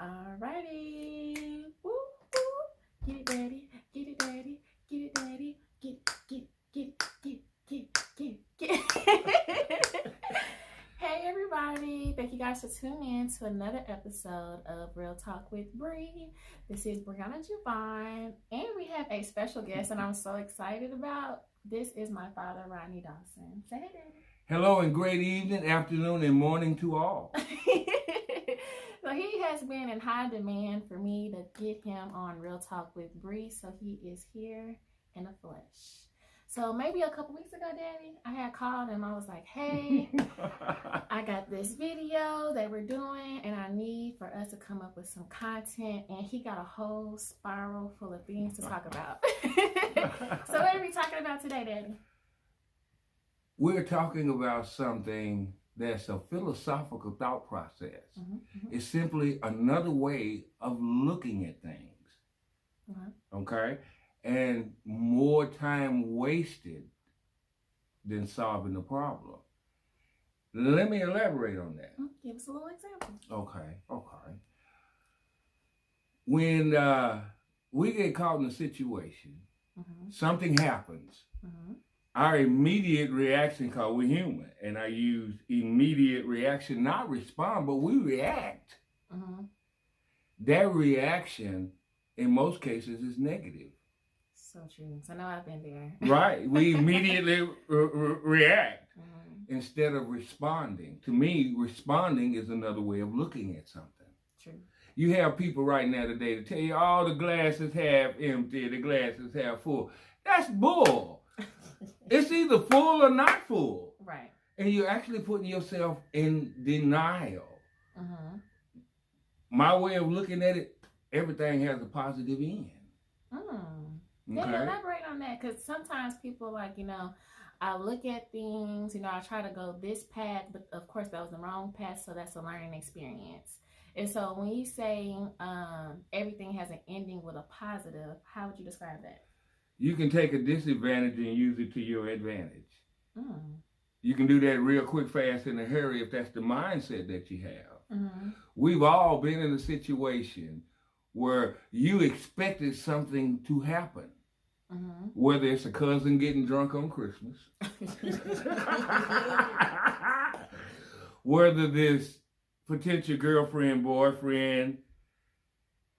Alrighty. Woo, woo. Get it, daddy. Get it, daddy. Get it, daddy. Get. Hey, everybody. Thank you guys for tuning in to another episode of Real Talk with Bree. This is Brianna Javon, and we have a special guest, and I'm so excited about. This is my father, Rodney Dawson. Say hey, Daddy. Hello, and great evening, afternoon, and morning to all. So he has been in high demand for me to get him on Real Talk with Bree, so he is here in the flesh. So maybe a couple weeks ago, Daddy, I had called and I was like, hey, I got this video that we're doing and I need for us to come up with some content. And he got a whole spiral full of things to talk about. So what are we talking about today, Daddy? We're talking about something that's a philosophical thought process. It's simply another way of looking at things. Okay? And more time wasted than solving the problem. Let me elaborate on that. Give us a little example. Okay. When we get caught in a situation, something happens. Our immediate reaction, because we're human, and I use immediate reaction, not respond, but we react. That reaction, in most cases, is negative. So true. So I know I've been there. Right. We immediately react instead of responding. To me, responding is another way of looking at something. True. You have people right now today to tell you, all the glasses half empty, the glasses half full. That's bull. It's either full or not full. Right. And you're actually putting yourself in denial. My way of looking at it, everything has a positive end. Yeah, elaborate on that, because sometimes people I look at things, I try to go this path, but of course that was the wrong path, so that's a learning experience. And so when you say everything has an ending with a positive, how would you describe that? You can take a disadvantage and use it to your advantage. You can do that real quick, fast, in a hurry if that's the mindset that you have. We've all been in a situation where you expected something to happen. Whether it's a cousin getting drunk on Christmas, whether this potential girlfriend, boyfriend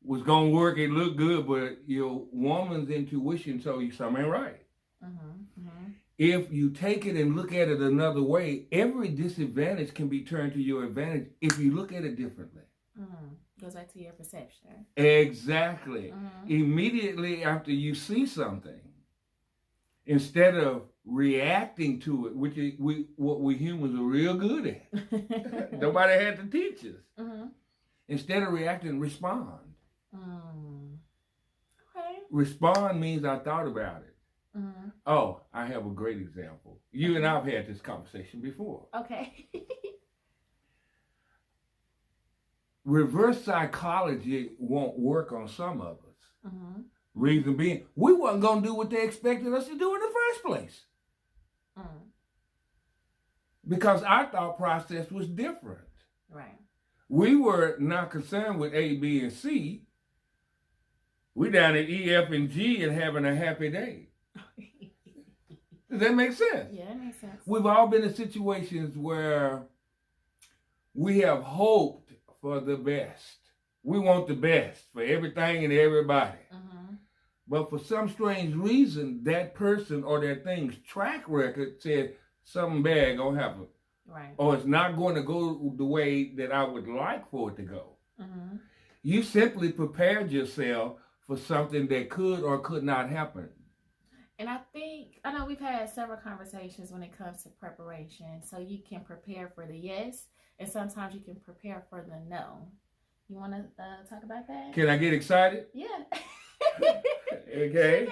was going to work, it looked good, but your woman's intuition told you something ain't right. If you take it and look at it another way, every disadvantage can be turned to your advantage if you look at it differently. Goes back to your perception. Exactly. Immediately after you see something, instead of reacting to it, which is what we humans are real good at. Nobody had to teach us. Instead of reacting, respond. Okay. Respond means I thought about it. Oh, I have a great example. You and I've had this conversation before. Okay. Reverse psychology won't work on some of us. Reason being, we wasn't going to do what they expected us to do in the first place. Because our thought process was different. Right. We were not concerned with A, B, and C. We down at E, F, and G and having a happy day. Does that make sense? Yeah, that makes sense. We've all been in situations where we have hoped for the best. We want the best for everything and everybody. But for some strange reason, that person or that thing's track record said something bad gonna happen. Right. Or it's not going to go the way that I would like for it to go. You simply prepared yourself for something that could or could not happen. And I know we've had several conversations when it comes to preparation. So you can prepare for the yes, and sometimes you can prepare for the no. You want to talk about that? Can I get excited? Yeah. Okay.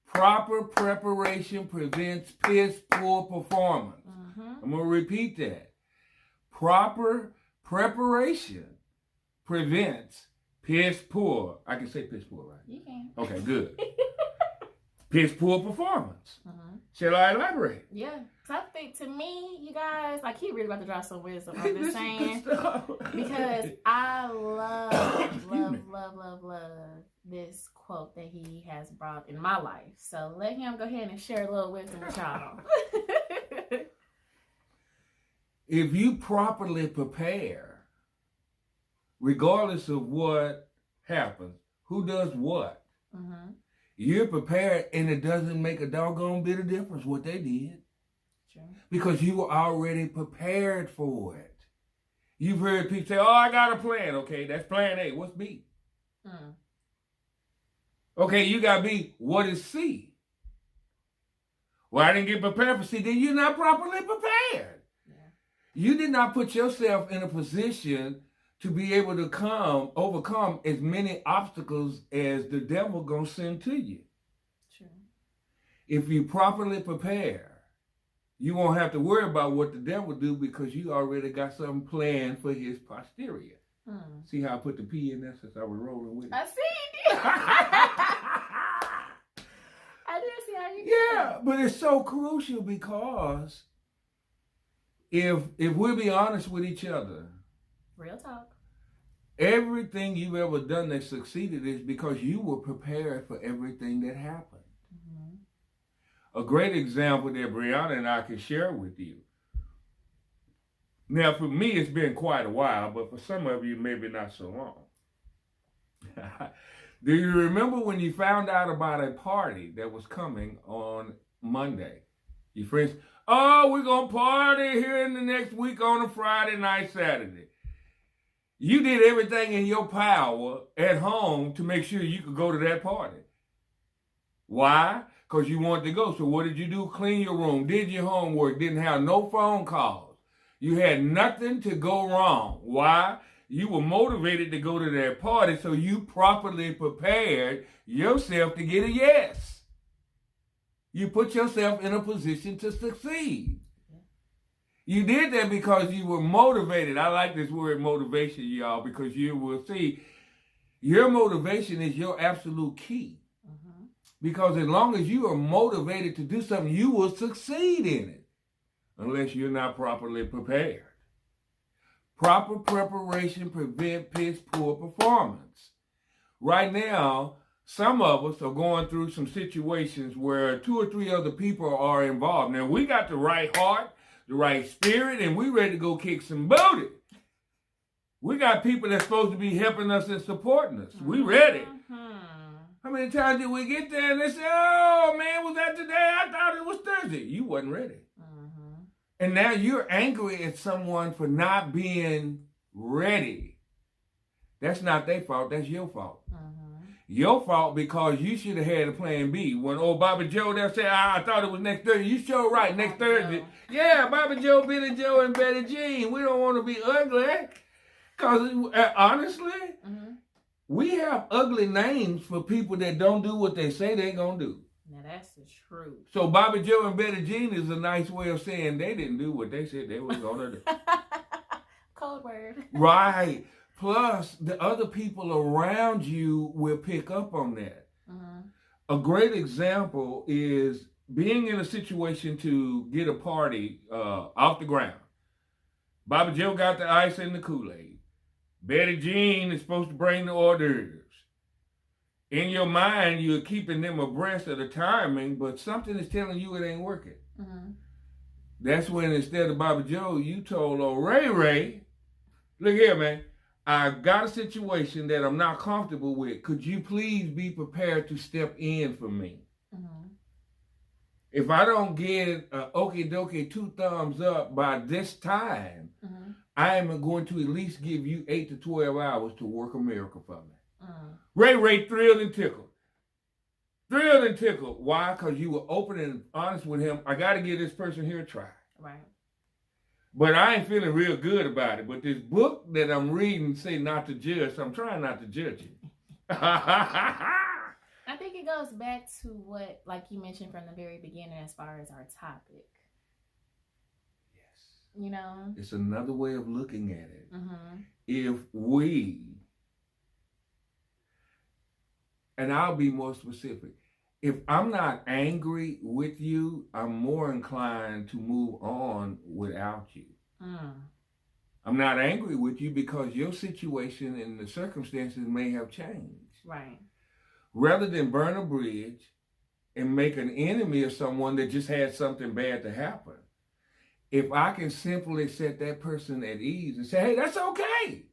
Proper preparation prevents piss poor performance. I'm going to repeat that. Proper preparation prevents piss poor. I can say piss poor, right? You can. Okay, good. piss poor performance. Mm-hmm. Shall I elaborate? Yeah. So I think, to me, you guys, like, he really about to drop some wisdom. I'm just saying. Because I love this quote that he has brought in my life. So let him go ahead and share a little wisdom with y'all. If you properly prepare, regardless of what happens, who does what, Mm-hmm. you're prepared, and it doesn't make a doggone bit of difference what they did. True. Because you were already prepared for it. You've heard people say, oh, I got a plan. Okay, that's plan A. What's B? Mm. Okay, you got B. What is C? Well, I didn't get prepared for C. Then you're not properly prepared. Yeah. You did not put yourself in a position to be able to overcome as many obstacles as the devil gonna send to you. True. If you properly prepare, you won't have to worry about what the devil do, because you already got something planned for his posterior. Mm. See how I put the P in there since I was rolling with it? I see. I did see how you did. Yeah, but it's so crucial, because if we'll be honest with each other, Real talk. everything you've ever done that succeeded is because you were prepared for everything that happened. Mm-hmm. A great example that Brianna and I can share with you. Now, for me, it's been quite a while, but for some of you, maybe not so long. Do you remember when you found out about a party that was coming on Monday? Your friends, oh, we're going to party here in the next week on a Friday night, Saturday. You did everything in your power at home to make sure you could go to that party. Why? Because you wanted to go. So what did you do? Clean your room, did your homework, didn't have no phone calls. You had nothing to go wrong. Why? You were motivated to go to that party, so you properly prepared yourself to get a yes. You put yourself in a position to succeed. You did that because you were motivated. I like this word motivation, y'all, because you will see your motivation is your absolute key. Mm-hmm. Because as long as you are motivated to do something, you will succeed in it, unless you're not properly prepared. Proper preparation prevents piss poor performance. Right now, some of us are going through some situations where 2 or 3 other people are involved. Now, we got the right heart, the right spirit, and we ready to go kick some booty. We got people that's supposed to be helping us and supporting us. We ready. Mm-hmm. How many times did we get there and they say, oh, man, was that today? I thought it was Thursday. You wasn't ready. Mm-hmm. And now you're angry at someone for not being ready. That's not their fault. That's your fault. Mm-hmm. Your fault because you should have had a plan B. When old Bobby Joe there said, I thought it was next Thursday. You sure right, next Thursday. No. Yeah, Bobby Joe, Billy Joe, and Betty Jean. We don't want to be ugly. Because honestly, mm-hmm. we have ugly names for people that don't do what they say they're going to do. Now that's the truth. So Bobby Joe and Betty Jean is a nice way of saying they didn't do what they said they were going to do. Code word. Right. Plus, the other people around you will pick up on that. Mm-hmm. A great example is being in a situation to get a party off the ground. Bobby Joe got the ice and the Kool-Aid. Betty Jean is supposed to bring the hors d'oeuvres. In your mind, you're keeping them abreast of the timing, but something is telling you it ain't working. Mm-hmm. That's when, instead of Bobby Joe, you told old Ray, look here, man. I got a situation that I'm not comfortable with. Could you please be prepared to step in for me? Mm-hmm. If I don't get okie dokie 2 thumbs up by this time, mm-hmm. I am going to at least give you 8 to 12 hours to work a miracle for me. Mm-hmm. Ray thrilled and tickled. Thrilled and tickled. Why? Because you were open and honest with him. I got to give this person here a try. Right. But I ain't feeling real good about it. But this book that I'm reading say not to judge, so I'm trying not to judge it. I think it goes back to what, like you mentioned from the very beginning, as far as our topic. Yes. You know? It's another way of looking at it. Mm-hmm. If we, and I'll be more specific, if I'm not angry with you, I'm more inclined to move on without you. I'm not angry with you because your situation and the circumstances may have changed. Right. Rather than burn a bridge and make an enemy of someone that just had something bad to happen, if I can simply set that person at ease and say, hey, that's okay.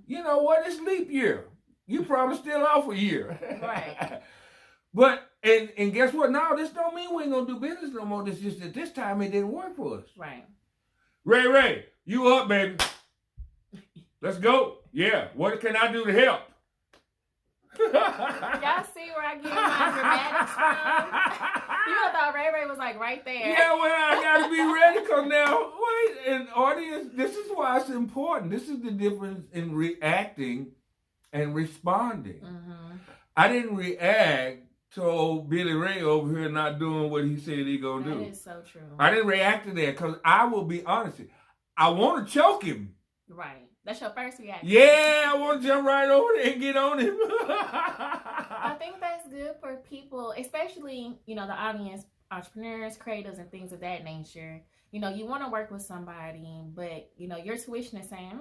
You know what? It's leap year. You probably still off a year. Right. But, and guess what? Now, this don't mean we ain't going to do business no more. It's just that this time it didn't work for us. Right. Ray, you up, baby. Let's go. Yeah. What can I do to help? Y'all see where I get my dramatics from? You thought Ray was like right there. Yeah, well, I got to be ready because now, wait, and audience, this is why it's important. This is the difference in reacting and responding. I didn't react to old Billy Ray over here not doing what he said he going to do. That is so true. I didn't react to that because I will be honest. I want to choke him. Right. That's your first reaction. Yeah, I want to jump right over there and get on him. I think that's good for people, especially, you know, the audience, entrepreneurs, creatives, and things of that nature. You know, you want to work with somebody, but, you know, your tuition is saying,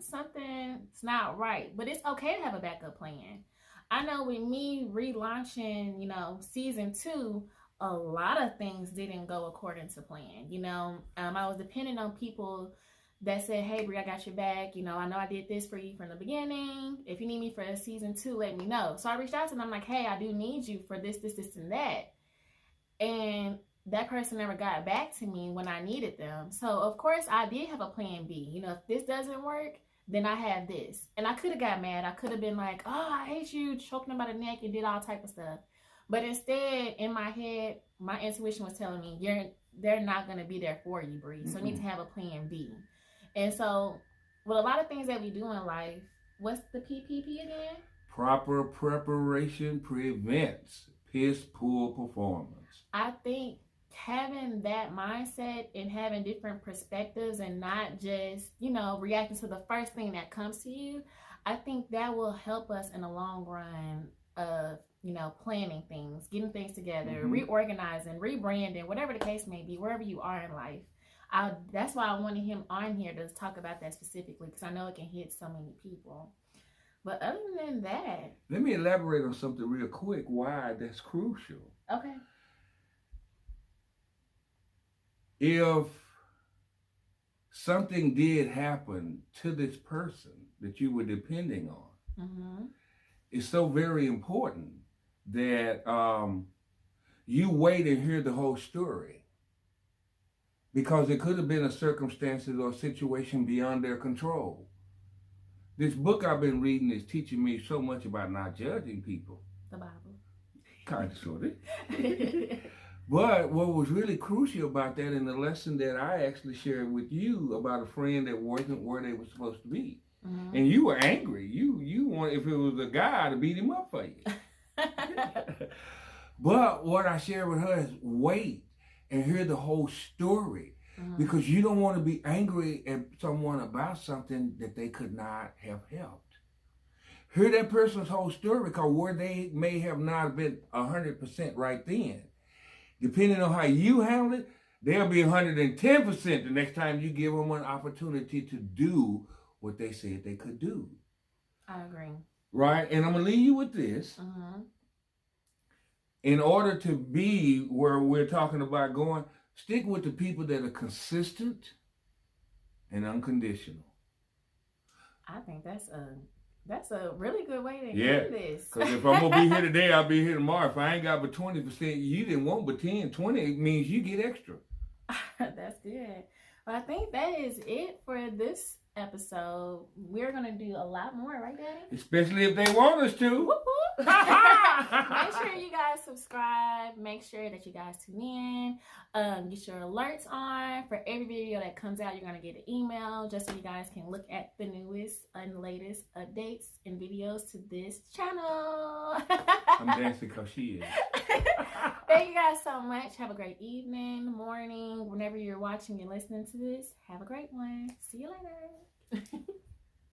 something's not right. But it's okay to have a backup plan. I know with me relaunching, you know, season 2, a lot of things didn't go according to plan. You know, I was dependent on people that said, hey, Brie, I got your back. You know I did this for you from the beginning. If you need me for season 2, let me know. So I reached out to them. I'm like, hey, I do need you for this, and that. And that person never got back to me when I needed them. So, of course, I did have a plan B. You know, if this doesn't work, then I have this. And I could have got mad. I could have been like, oh, I hate you, choking them by the neck and did all type of stuff. But instead, in my head, my intuition was telling me, they're not going to be there for you, Bree. So I need to have a plan B. And so, with a lot of things that we do in life, what's the PPP again? Proper preparation prevents piss poor performance. I think having that mindset and having different perspectives and not just, you know, reacting to the first thing that comes to you, I think that will help us in the long run of, you know, planning things, getting things together, reorganizing, rebranding, whatever the case may be, wherever you are in life. That's why I wanted him on here to talk about that specifically, because I know it can hit so many people. But other than that, let me elaborate on something real quick why that's crucial. Okay. If something did happen to this person that you were depending on, it's so very important that you wait and hear the whole story. Because it could have been a circumstances or situation beyond their control. This book I've been reading is teaching me so much about not judging people. The Bible. Kind of, sort of. But what was really crucial about that in the lesson that I actually shared with you about a friend that wasn't where they were supposed to be. And you were angry. You want, if it was a guy, to beat him up for you. But what I shared with her is wait and hear the whole story, because you don't want to be angry at someone about something that they could not have helped. Hear that person's whole story, because where they may have not been 100% right then, depending on how you handle it, they'll be 110% the next time you give them an opportunity to do what they said they could do. I agree. Right? And I'm going to leave you with this. In order to be where we're talking about going, stick with the people that are consistent and unconditional. I think that's a really good way to end this. Because if I'm going to be here today, I'll be here tomorrow. If I ain't got but 20%, you didn't want but 10, 20 means you get extra. That's good. Well, I think that is it for this episode. We're going to do a lot more, right, Daddy? Especially if they want us to. Whoop, whoop. Make sure you guys subscribe. Make sure that you guys tune in. Get your alerts on. For every video that comes out, you're going to get an email just so you guys can look at the newest and latest updates and videos to this channel. I'm dancing because she is. Thank you guys so much. Have a great evening, morning, whenever you're watching and listening to this. Have a great one. See you later.